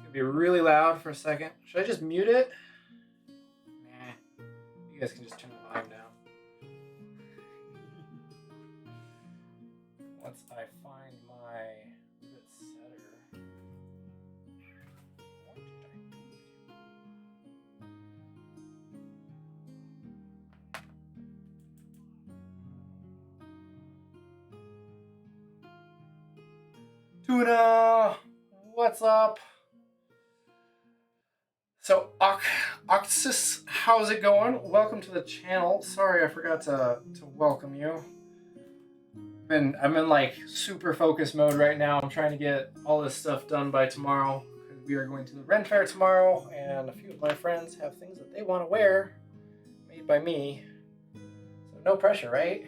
could be really loud for a second. Should I just mute it? Nah. You guys can just turn the volume down. Once I find my bit setter. What did I do? Tuna, what's up? So, Octus, how's it going? Welcome to the channel. Sorry, I forgot to welcome you. I'm in like super focus mode right now. I'm trying to get all this stuff done by tomorrow. We are going to the Ren Fair tomorrow, and a few of my friends have things that they want to wear, made by me. So no pressure, right?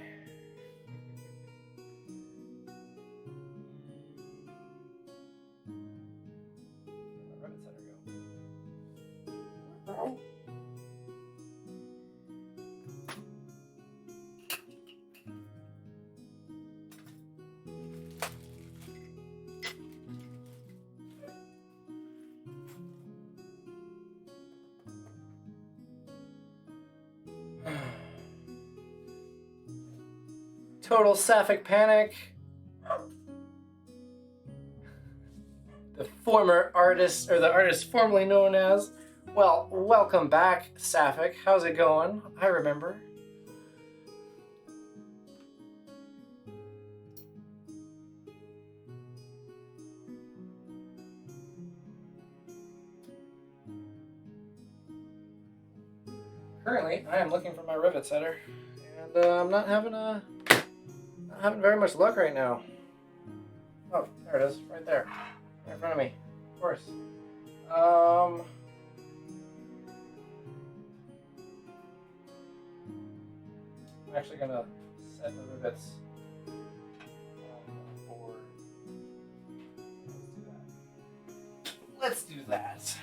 Total sapphic panic. The former artist, or the artist formerly known as, well, welcome back, Sapphic. How's it going? I remember. Currently, I am looking for my rivet setter, and I'm not having very much luck right now. Oh, there it is, right there, right in front of me. Of course. I'm actually gonna set the rivets on the board. Let's do that.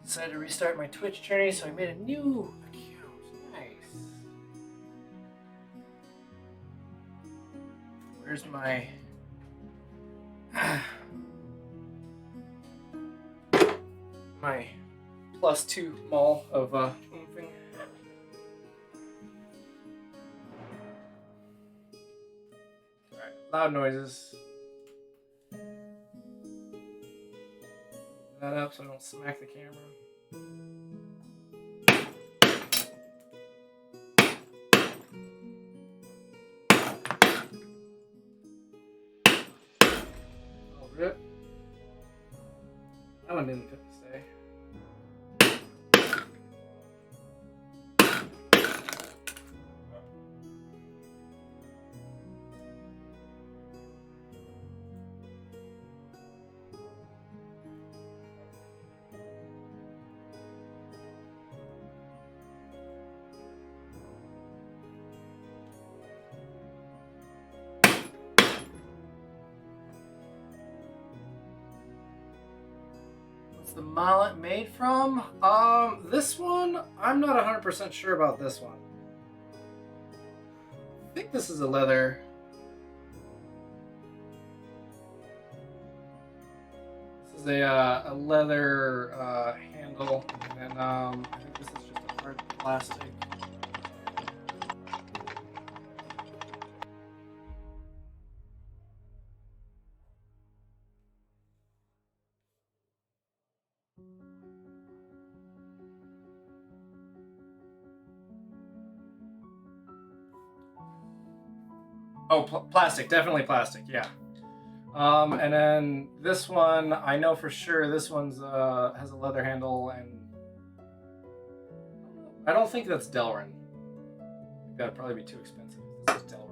Decided to restart my Twitch journey, so I made a new account. Nice. Where's my my +2 mol of oomping? Alright, loud noises. That up so I don't smack the camera. Oh, rip. That one didn't fit to stay. The mallet made from? This one, I'm not 100% sure about this one. I think this is a leather. This is a leather handle, and I think this is just a hard plastic. Oh, plastic, definitely plastic, yeah. And then this one, I know for sure this one's has a leather handle, and I don't think that's Delrin. That'd probably be too expensive. This is Delrin.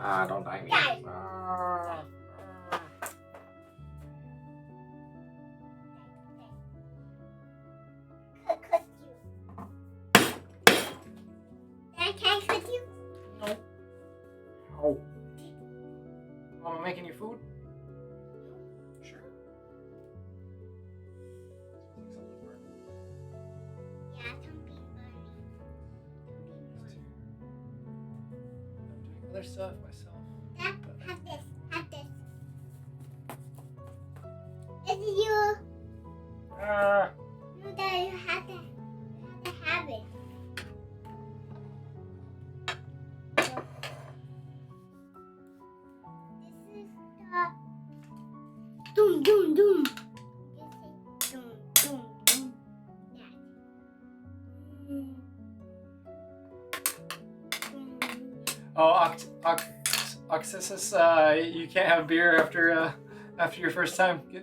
Ah, don't die me. Die. Ah. Cook you. Can I cook you? No. Ow. Mama making you food? Sure. Yeah, don't be funny. I'm doing other stuff myself. Dad, have this. Have this. This is you. Ah. No, Dad, you have to have it. This is the doom doom doom. Just say doom doom doom. That. Oh, Oxysis, you can't have beer after your first time